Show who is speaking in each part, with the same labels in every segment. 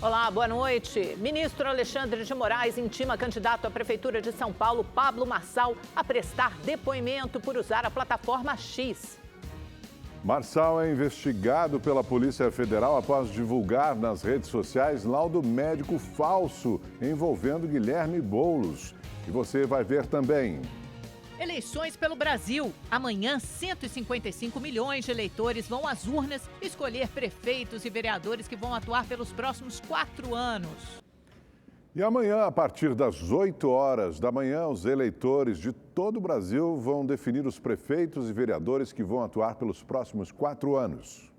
Speaker 1: Olá, boa noite. Ministro Alexandre de Moraes intima candidato à Prefeitura de São Paulo, Pablo Marçal, a prestar depoimento por usar a plataforma X.
Speaker 2: Marçal é investigado pela Polícia Federal após divulgar nas redes sociais laudo médico falso envolvendo Guilherme Boulos. E você vai ver também.
Speaker 1: Eleições pelo Brasil. Amanhã, 155 milhões de eleitores vão às urnas escolher prefeitos e vereadores que vão atuar pelos próximos 4 anos.
Speaker 2: E amanhã, a partir das 8 horas da manhã, os eleitores de todo o Brasil vão definir os prefeitos e vereadores que vão atuar pelos próximos 4 anos.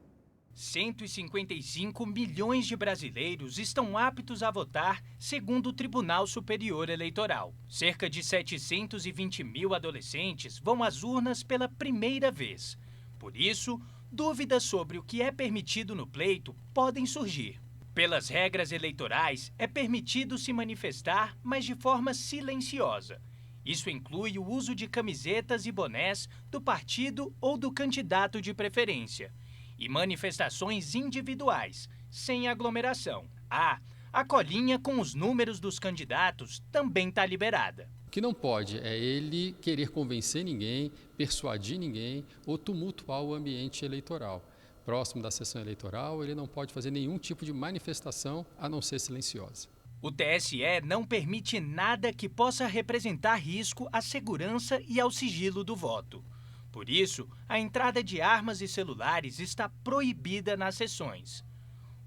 Speaker 3: 155 milhões de brasileiros estão aptos a votar, segundo o Tribunal Superior Eleitoral. Cerca de 720 mil adolescentes vão às urnas pela primeira vez. Por isso, dúvidas sobre o que é permitido no pleito podem surgir. Pelas regras eleitorais, é permitido se manifestar, mas de forma silenciosa. Isso inclui o uso de camisetas e bonés do partido ou do candidato de preferência. E manifestações individuais, sem aglomeração. A colinha com os números dos candidatos também está liberada.
Speaker 4: O que não pode é ele querer convencer ninguém, persuadir ninguém ou tumultuar o ambiente eleitoral. Próximo da sessão eleitoral, ele não pode fazer nenhum tipo de manifestação a não ser silenciosa.
Speaker 3: O TSE não permite nada que possa representar risco à segurança e ao sigilo do voto. Por isso, a entrada de armas e celulares está proibida nas sessões.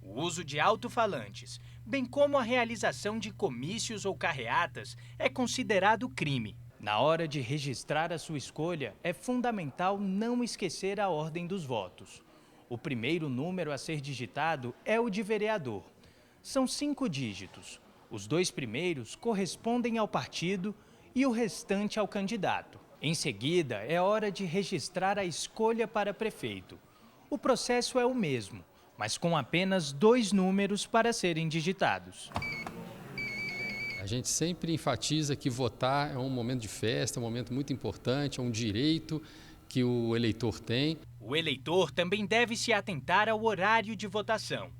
Speaker 3: O uso de alto-falantes, bem como a realização de comícios ou carreatas, é considerado crime. Na hora de registrar a sua escolha, é fundamental não esquecer a ordem dos votos. O primeiro número a ser digitado é o de vereador. São 5 dígitos. Os 2 primeiros correspondem ao partido e o restante ao candidato. Em seguida, é hora de registrar a escolha para prefeito. O processo é o mesmo, mas com apenas 2 números para serem digitados.
Speaker 4: A gente sempre enfatiza que votar é um momento de festa, é um momento muito importante, é um direito que o eleitor tem.
Speaker 3: O eleitor também deve se atentar ao horário de votação.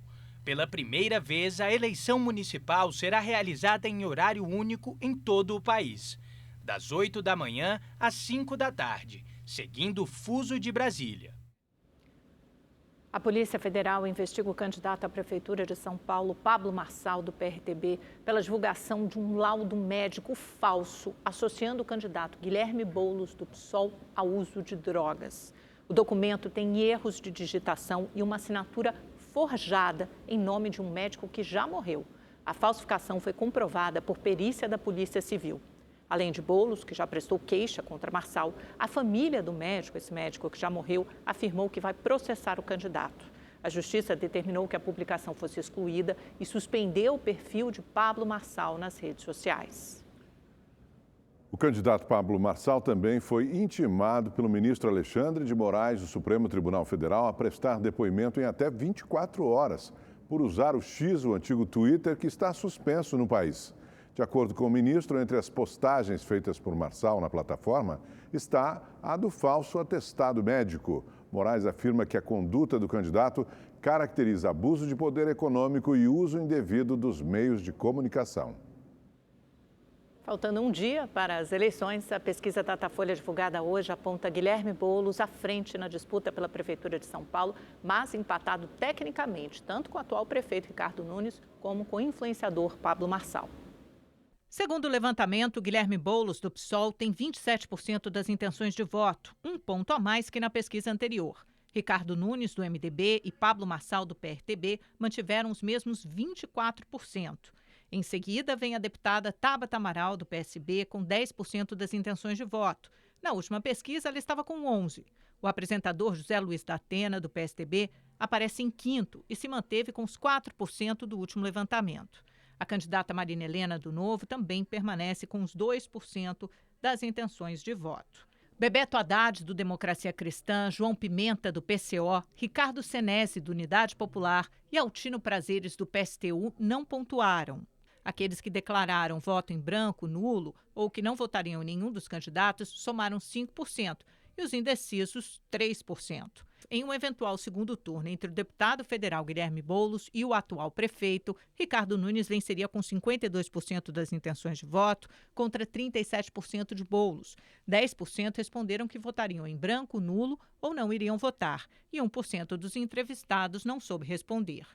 Speaker 3: Pela primeira vez, a eleição municipal será realizada em horário único em todo o país. Das 8 da manhã às 5 da tarde, seguindo o fuso de Brasília.
Speaker 1: A Polícia Federal investiga o candidato à Prefeitura de São Paulo, Pablo Marçal, do PRTB, pela divulgação de um laudo médico falso, associando o candidato Guilherme Boulos, do PSOL, ao uso de drogas. O documento tem erros de digitação e uma assinatura forjada em nome de um médico que já morreu. A falsificação foi comprovada por perícia da Polícia Civil. Além de Boulos, que já prestou queixa contra Marçal, a família do médico, esse médico que já morreu, afirmou que vai processar o candidato. A Justiça determinou que a publicação fosse excluída e suspendeu o perfil de Pablo Marçal nas redes sociais.
Speaker 2: O candidato Pablo Marçal também foi intimado pelo ministro Alexandre de Moraes do Supremo Tribunal Federal a prestar depoimento em até 24 horas por usar o X, o antigo Twitter, que está suspenso no país. De acordo com o ministro, entre as postagens feitas por Marçal na plataforma está a do falso atestado médico. Moraes afirma que a conduta do candidato caracteriza abuso de poder econômico e uso indevido dos meios de comunicação.
Speaker 1: Faltando um dia para as eleições, a pesquisa Datafolha divulgada hoje aponta Guilherme Boulos à frente na disputa pela Prefeitura de São Paulo, mas empatado tecnicamente, tanto com o atual prefeito Ricardo Nunes, como com o influenciador Pablo Marçal. Segundo o levantamento, Guilherme Boulos, do PSOL, tem 27% das intenções de voto, um ponto a mais que na pesquisa anterior. Ricardo Nunes, do MDB, e Pablo Marçal, do PRTB, mantiveram os mesmos 24%. Em seguida, vem a deputada Tabata Amaral, do PSB, com 10% das intenções de voto. Na última pesquisa, ela estava com 11%. O apresentador José Luiz da Atena, do PSDB, aparece em quinto e se manteve com os 4% do último levantamento. A candidata Marina Helena, do Novo, também permanece com os 2% das intenções de voto. Bebeto Haddad, do Democracia Cristã, João Pimenta, do PCO, Ricardo Senesi, do Unidade Popular e Altino Prazeres, do PSTU, não pontuaram. Aqueles que declararam voto em branco, nulo ou que não votariam em nenhum dos candidatos somaram 5% e os indecisos 3%. em um eventual segundo turno entre o deputado federal Guilherme Boulos e o atual prefeito, Ricardo Nunes venceria com 52% das intenções de voto contra 37% de Boulos. 10% responderam que votariam em branco, nulo ou não iriam votar, e 1% dos entrevistados não soube responder.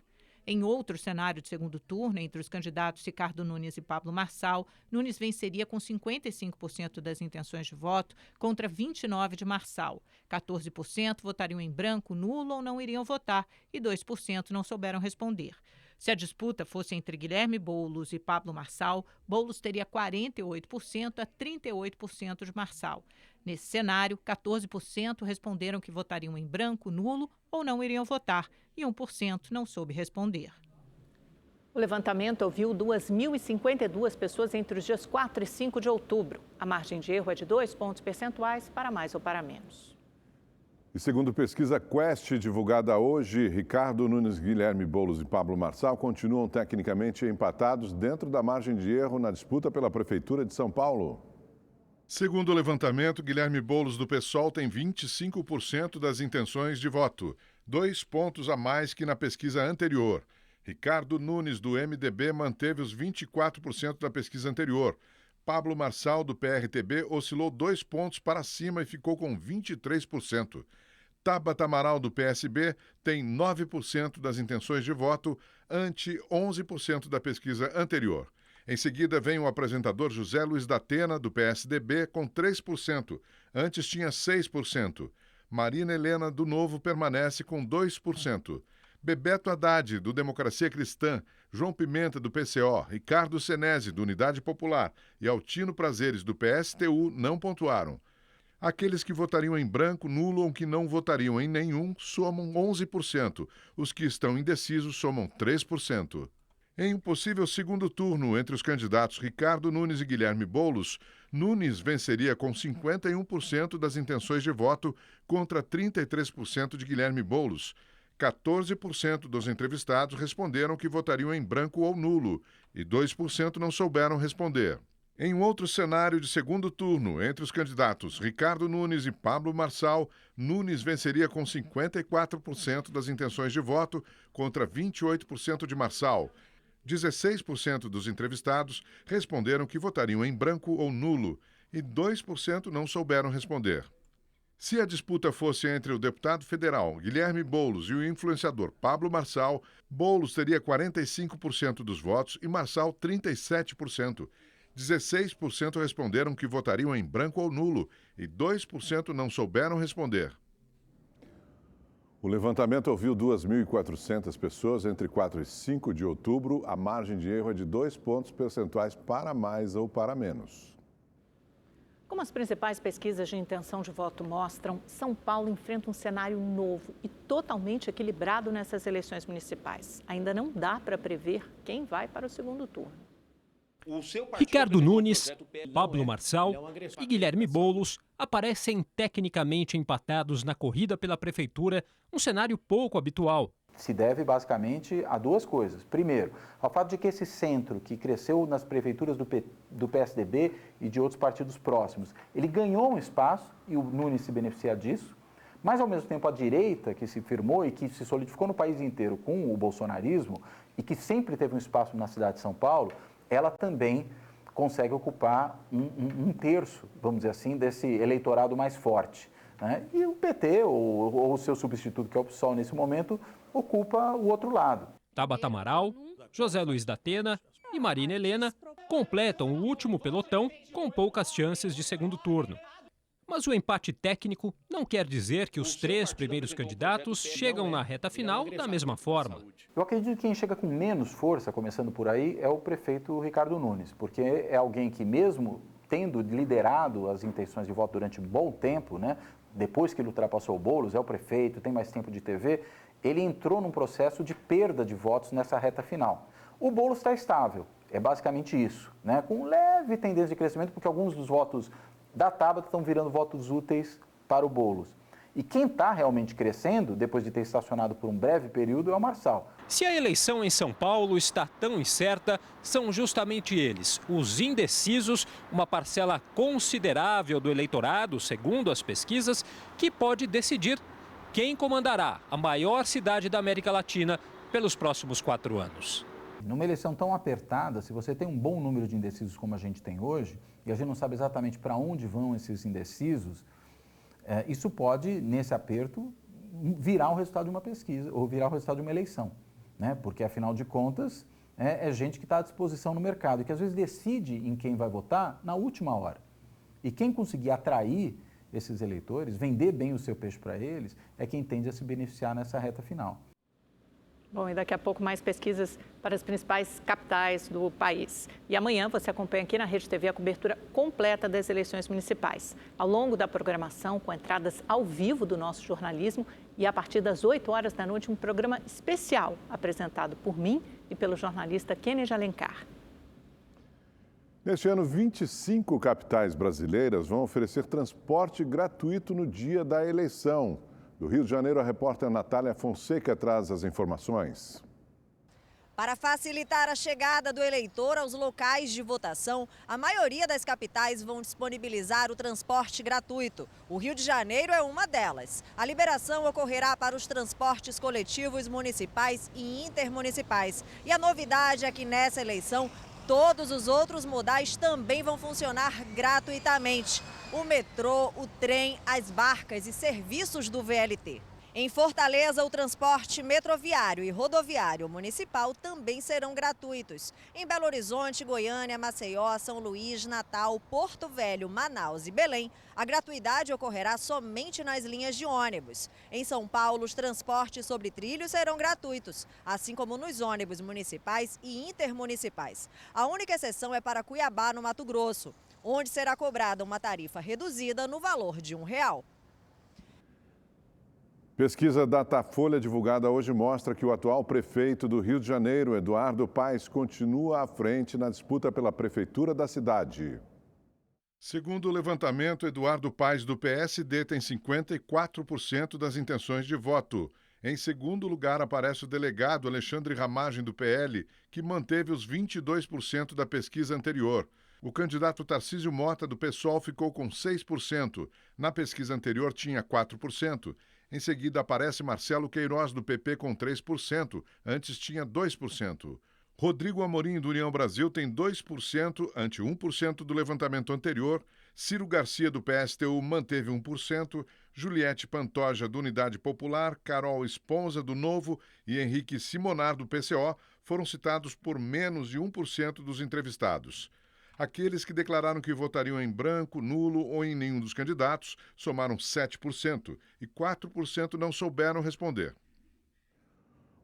Speaker 1: Em outro cenário de segundo turno, entre os candidatos Ricardo Nunes e Pablo Marçal, Nunes venceria com 55% das intenções de voto contra 29% de Marçal. 14% votariam em branco, nulo ou não iriam votar e 2% não souberam responder. Se a disputa fosse entre Guilherme Boulos e Pablo Marçal, Boulos teria 48% a 38% de Marçal. Nesse cenário, 14% responderam que votariam em branco, nulo ou não iriam votar e 1% não soube responder. O levantamento ouviu 2.052 pessoas entre os dias 4 e 5 de outubro. A margem de erro é de 2 pontos percentuais para mais ou para menos.
Speaker 2: E segundo pesquisa Quest, divulgada hoje, Ricardo Nunes, Guilherme Boulos e Pablo Marçal continuam tecnicamente empatados dentro da margem de erro na disputa pela Prefeitura de São Paulo. Segundo o levantamento, Guilherme Boulos do PSOL tem 25% das intenções de voto, 2 pontos a mais que na pesquisa anterior. Ricardo Nunes, do MDB, manteve os 24% da pesquisa anterior. Pablo Marçal, do PRTB, oscilou 2 pontos para cima e ficou com 23%. Tabata Amaral, do PSB, tem 9% das intenções de voto, ante 11% da pesquisa anterior. Em seguida, vem o apresentador José Luiz da Atena, do PSDB, com 3%. Antes tinha 6%. Marina Helena, do Novo, permanece com 2%. Bebeto Haddad, do Democracia Cristã, João Pimenta, do PCO, Ricardo Senesi, do Unidade Popular e Altino Prazeres, do PSTU, não pontuaram. Aqueles que votariam em branco, nulo ou que não votariam em nenhum somam 11%. Os que estão indecisos somam 3%. Em um possível segundo turno entre os candidatos Ricardo Nunes e Guilherme Boulos, Nunes venceria com 51% das intenções de voto contra 33% de Guilherme Boulos. 14% dos entrevistados responderam que votariam em branco ou nulo e 2% não souberam responder. Em um outro cenário de segundo turno, entre os candidatos Ricardo Nunes e Pablo Marçal, Nunes venceria com 54% das intenções de voto contra 28% de Marçal. 16% dos entrevistados responderam que votariam em branco ou nulo e 2% não souberam responder. Se a disputa fosse entre o deputado federal Guilherme Boulos e o influenciador Pablo Marçal, Boulos teria 45% dos votos e Marçal 37%. 16% responderam que votariam em branco ou nulo e 2% não souberam responder. O levantamento ouviu 2.400 pessoas entre 4 e 5 de outubro. A margem de erro é de 2 pontos percentuais para mais ou para menos.
Speaker 1: Como as principais pesquisas de intenção de voto mostram, São Paulo enfrenta um cenário novo e totalmente equilibrado nessas eleições municipais. Ainda não dá para prever quem vai para o segundo turno.
Speaker 5: Ricardo Nunes, Pablo Marçal e Guilherme Boulos aparecem tecnicamente empatados na corrida pela prefeitura, um cenário pouco habitual.
Speaker 6: Se deve basicamente a duas coisas. Primeiro, ao fato de que esse centro que cresceu nas prefeituras do PSDB e de outros partidos próximos, ele ganhou um espaço e o Nunes se beneficia disso, mas ao mesmo tempo a direita que se firmou e que se solidificou no país inteiro com o bolsonarismo e que sempre teve um espaço na cidade de São Paulo, ela também consegue ocupar um terço, vamos dizer assim, desse eleitorado mais forte, né? E o PT, ou o seu substituto, que é o PSOL nesse momento, ocupa o outro lado.
Speaker 5: Tabata Amaral, José Luiz da Atena e Marina Helena completam o último pelotão com poucas chances de segundo turno. Mas o empate técnico não quer dizer que os 3 primeiros candidatos chegam na reta final da mesma forma.
Speaker 6: Eu acredito que quem chega com menos força, começando por aí, é o prefeito Ricardo Nunes, porque é alguém que, mesmo tendo liderado as intenções de voto durante um bom tempo, né, depois que ele ultrapassou o Boulos, é o prefeito, tem mais tempo de TV, ele entrou num processo de perda de votos nessa reta final. O Boulos está estável, é basicamente isso, né, com leve tendência de crescimento, porque alguns dos votos da Tabata estão virando votos úteis para o Boulos. E quem está realmente crescendo, depois de ter estacionado por um breve período, é o Marçal.
Speaker 5: Se a eleição em São Paulo está tão incerta, são justamente eles, os indecisos, uma parcela considerável do eleitorado, segundo as pesquisas, que pode decidir quem comandará a maior cidade da América Latina pelos próximos 4 anos.
Speaker 6: Numa eleição tão apertada, se você tem um bom número de indecisos como a gente tem hoje, e a gente não sabe exatamente para onde vão esses indecisos, isso pode, nesse aperto, virar o resultado de uma pesquisa ou virar o resultado de uma eleição, né? Porque, afinal de contas, é gente que está à disposição no mercado e que às vezes decide em quem vai votar na última hora. E quem conseguir atrair esses eleitores, vender bem o seu peixe para eles, é quem tende a se beneficiar nessa reta final.
Speaker 1: Bom, e daqui a pouco mais pesquisas para as principais capitais do país. E amanhã você acompanha aqui na Rede TV a cobertura completa das eleições municipais. Ao longo da programação, com entradas ao vivo do nosso jornalismo e a partir das 8 horas da noite, um programa especial apresentado por mim e pelo jornalista Kennedy Alencar.
Speaker 2: Neste ano, 25 capitais brasileiras vão oferecer transporte gratuito no dia da eleição. Do Rio de Janeiro, a repórter Natália Fonseca traz as informações.
Speaker 7: Para facilitar a chegada do eleitor aos locais de votação, a maioria das capitais vão disponibilizar o transporte gratuito. O Rio de Janeiro é uma delas. A liberação ocorrerá para os transportes coletivos municipais e intermunicipais. E a novidade é que nessa eleição, todos os outros modais também vão funcionar gratuitamente. O metrô, o trem, as barcas e serviços do VLT. Em Fortaleza, o transporte metroviário e rodoviário municipal também serão gratuitos. Em Belo Horizonte, Goiânia, Maceió, São Luís, Natal, Porto Velho, Manaus e Belém, a gratuidade ocorrerá somente nas linhas de ônibus. Em São Paulo, os transportes sobre trilhos serão gratuitos, assim como nos ônibus municipais e intermunicipais. A única exceção é para Cuiabá, no Mato Grosso, onde será cobrada uma tarifa reduzida no valor de R$1.
Speaker 2: Pesquisa Datafolha divulgada hoje mostra que o atual prefeito do Rio de Janeiro, Eduardo Paes, continua à frente na disputa pela prefeitura da cidade. Segundo o levantamento, Eduardo Paes, do PSD, tem 54% das intenções de voto. Em segundo lugar, aparece o delegado Alexandre Ramagem, do PL, que manteve os 22% da pesquisa anterior. O candidato Tarcísio Mota, do PSOL, ficou com 6%. Na pesquisa anterior, tinha 4%. Em seguida, aparece Marcelo Queiroz, do PP, com 3%. Antes tinha 2%. Rodrigo Amorim, do União Brasil, tem 2%, ante 1% do levantamento anterior. Ciro Garcia, do PSTU, manteve 1%. Juliette Pantoja, do Unidade Popular, Carol Esponza, do Novo e Henrique Simonar, do PCO, foram citados por menos de 1% dos entrevistados. Aqueles que declararam que votariam em branco, nulo ou em nenhum dos candidatos somaram 7% e 4% não souberam responder.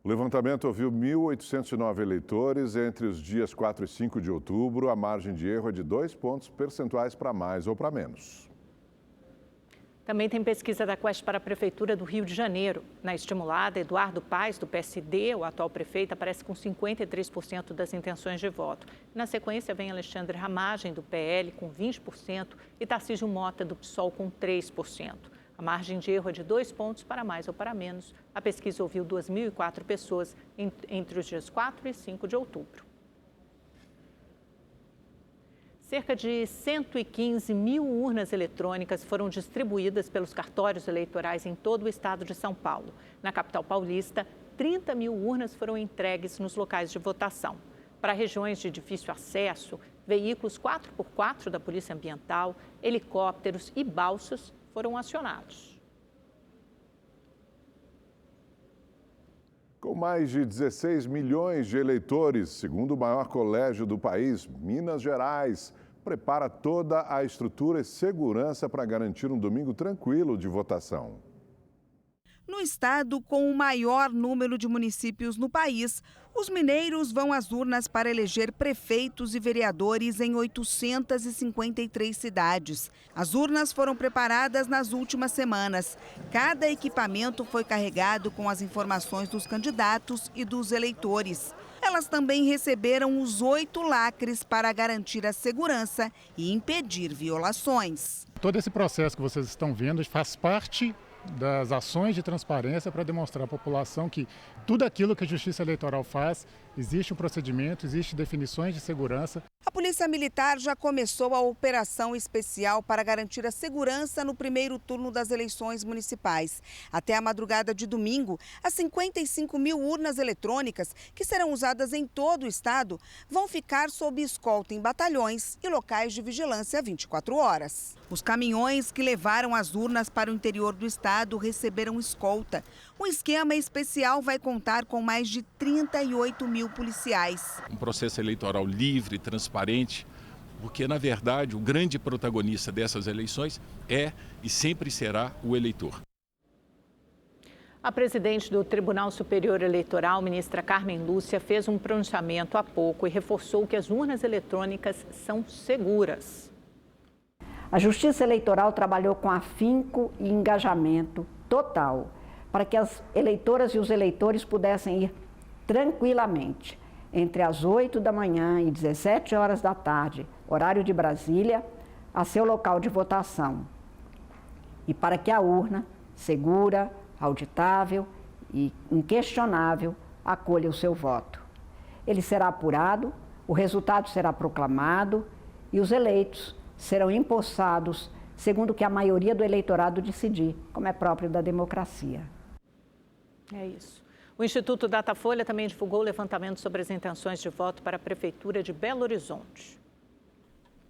Speaker 2: O levantamento ouviu 1.809 eleitores entre os dias 4 e 5 de outubro. A margem de erro é de 2 pontos percentuais para mais ou para menos.
Speaker 1: Também tem pesquisa da Quest para a Prefeitura do Rio de Janeiro. Na estimulada, Eduardo Paes, do PSD, o atual prefeito, aparece com 53% das intenções de voto. Na sequência, vem Alexandre Ramagem, do PL, com 20% e Tarcísio Mota, do PSOL, com 3%. A margem de erro é de 2 pontos para mais ou para menos. A pesquisa ouviu 2.004 pessoas entre os dias 4 e 5 de outubro. Cerca de 115 mil urnas eletrônicas foram distribuídas pelos cartórios eleitorais em todo o estado de São Paulo. Na capital paulista, 30 mil urnas foram entregues nos locais de votação. Para regiões de difícil acesso, veículos 4x4 da Polícia Ambiental, helicópteros e balsas foram acionados.
Speaker 2: Com mais de 16 milhões de eleitores, segundo o maior colégio do país, Minas Gerais prepara toda a estrutura e segurança para garantir um domingo tranquilo de votação.
Speaker 8: No estado com o maior número de municípios no país, os mineiros vão às urnas para eleger prefeitos e vereadores em 853 cidades. As urnas foram preparadas nas últimas semanas. Cada equipamento foi carregado com as informações dos candidatos e dos eleitores. Elas também receberam os 8 lacres para garantir a segurança e impedir violações.
Speaker 9: Todo esse processo que vocês estão vendo faz parte das ações de transparência para demonstrar à população que tudo aquilo que a Justiça Eleitoral faz, existe um procedimento, existe definições de segurança.
Speaker 8: A Polícia Militar já começou a operação especial para garantir a segurança no primeiro turno das eleições municipais. Até a madrugada de domingo, as 55 mil urnas eletrônicas, que serão usadas em todo o estado, vão ficar sob escolta em batalhões e locais de vigilância 24 horas. Os caminhões que levaram as urnas para o interior do estado receberam escolta. O esquema especial vai contar com mais de 38 mil policiais.
Speaker 10: Um processo eleitoral livre, transparente, porque, na verdade, o grande protagonista dessas eleições é e sempre será o eleitor.
Speaker 1: A presidente do Tribunal Superior Eleitoral, ministra Carmen Lúcia, fez um pronunciamento há pouco e reforçou que as urnas eletrônicas são seguras.
Speaker 11: A Justiça Eleitoral trabalhou com afinco e engajamento total para que as eleitoras e os eleitores pudessem ir tranquilamente entre as 8 da manhã e 17 horas da tarde, horário de Brasília, a seu local de votação. E para que a urna, segura, auditável e inquestionável, acolha o seu voto. Ele será apurado, o resultado será proclamado e os eleitos serão empossados segundo o que a maioria do eleitorado decidir, como é próprio da democracia.
Speaker 1: É isso. O Instituto Datafolha também divulgou o levantamento sobre as intenções de voto para a Prefeitura de Belo Horizonte.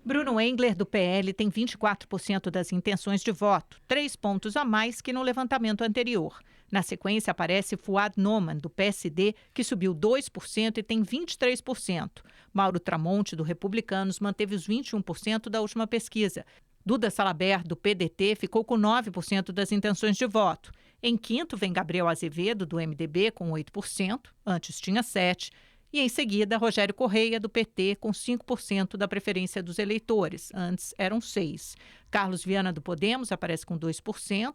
Speaker 1: Bruno Engler, do PL, tem 24% das intenções de voto, 3 pontos a mais que no levantamento anterior. Na sequência, aparece Fuad Noman, do PSD, que subiu 2% e tem 23%. Mauro Tramonte, do Republicanos, manteve os 21% da última pesquisa. Duda Salabert, do PDT, ficou com 9% das intenções de voto. Em quinto, vem Gabriel Azevedo, do MDB, com 8%, antes tinha 7%. E, em seguida, Rogério Correia, do PT, com 5% da preferência dos eleitores, antes eram 6%. Carlos Viana, do Podemos, aparece com 2%,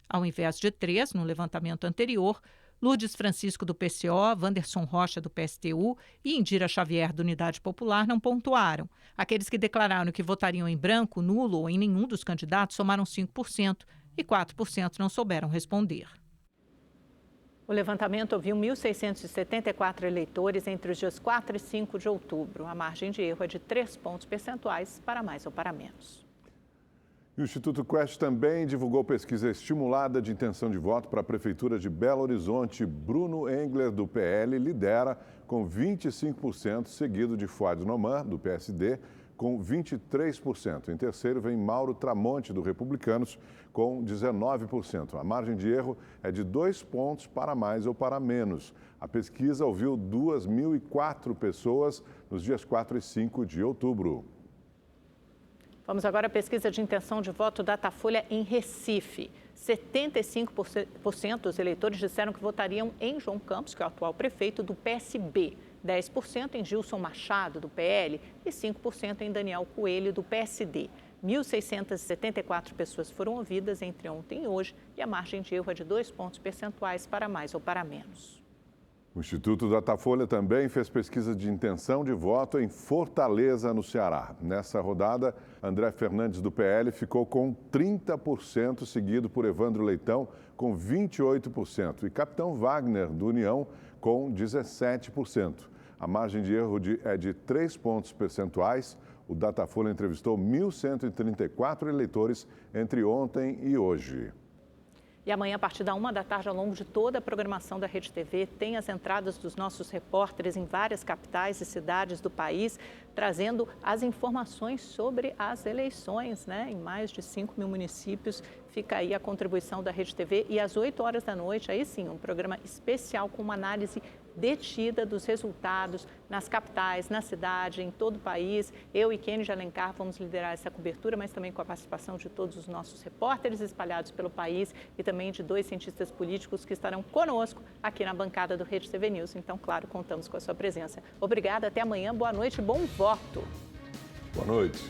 Speaker 1: ao invés de 3% no levantamento anterior. Lourdes Francisco, do PCO, Wanderson Rocha, do PSTU e Indira Xavier, do Unidade Popular, não pontuaram. Aqueles que declararam que votariam em branco, nulo ou em nenhum dos candidatos somaram 5% e 4% não souberam responder. O levantamento ouviu 1.674 eleitores entre os dias 4 e 5 de outubro. A margem de erro é de 3 pontos percentuais para mais ou para menos.
Speaker 2: E o Instituto Quest também divulgou pesquisa estimulada de intenção de voto para a Prefeitura de Belo Horizonte. Bruno Engler, do PL, lidera com 25%, seguido de Fuad Noman, do PSD, com 23%. Em terceiro vem Mauro Tramonte, do Republicanos, com 19%. A margem de erro é de 2 pontos para mais ou para menos. A pesquisa ouviu 2.004 pessoas nos dias 4 e 5 de outubro.
Speaker 1: Vamos agora à pesquisa de intenção de voto Datafolha em Recife. 75% dos eleitores disseram que votariam em João Campos, que é o atual prefeito do PSB. 10% em Gilson Machado, do PL, e 5% em Daniel Coelho, do PSD. 1.674 pessoas foram ouvidas entre ontem e hoje e a margem de erro é de 2 pontos percentuais para mais ou para menos.
Speaker 2: O Instituto Datafolha também fez pesquisa de intenção de voto em Fortaleza, no Ceará. Nessa rodada, André Fernandes, do PL, ficou com 30%, seguido por Evandro Leitão, com 28%, e Capitão Wagner, do União, com 17%. A margem de erro é de 3 pontos percentuais. O Datafolha entrevistou 1.134 eleitores entre ontem e hoje.
Speaker 1: E amanhã, a partir da 1 da tarde, ao longo de toda a programação da Rede TV, tem as entradas dos nossos repórteres em várias capitais e cidades do país, trazendo as informações sobre as eleições, né? Em mais de 5 mil municípios. Fica aí a contribuição da Rede TV. E às 8 horas da noite, aí sim, um programa especial com uma análise detida dos resultados nas capitais, na cidade, em todo o país. Eu e Kenny de Alencar vamos liderar essa cobertura, mas também com a participação de todos os nossos repórteres espalhados pelo país e também de 2 cientistas políticos que estarão conosco aqui na bancada do Rede TV News. Então, claro, contamos com a sua presença. Obrigada, até amanhã, boa noite e bom voto.
Speaker 2: Boa noite.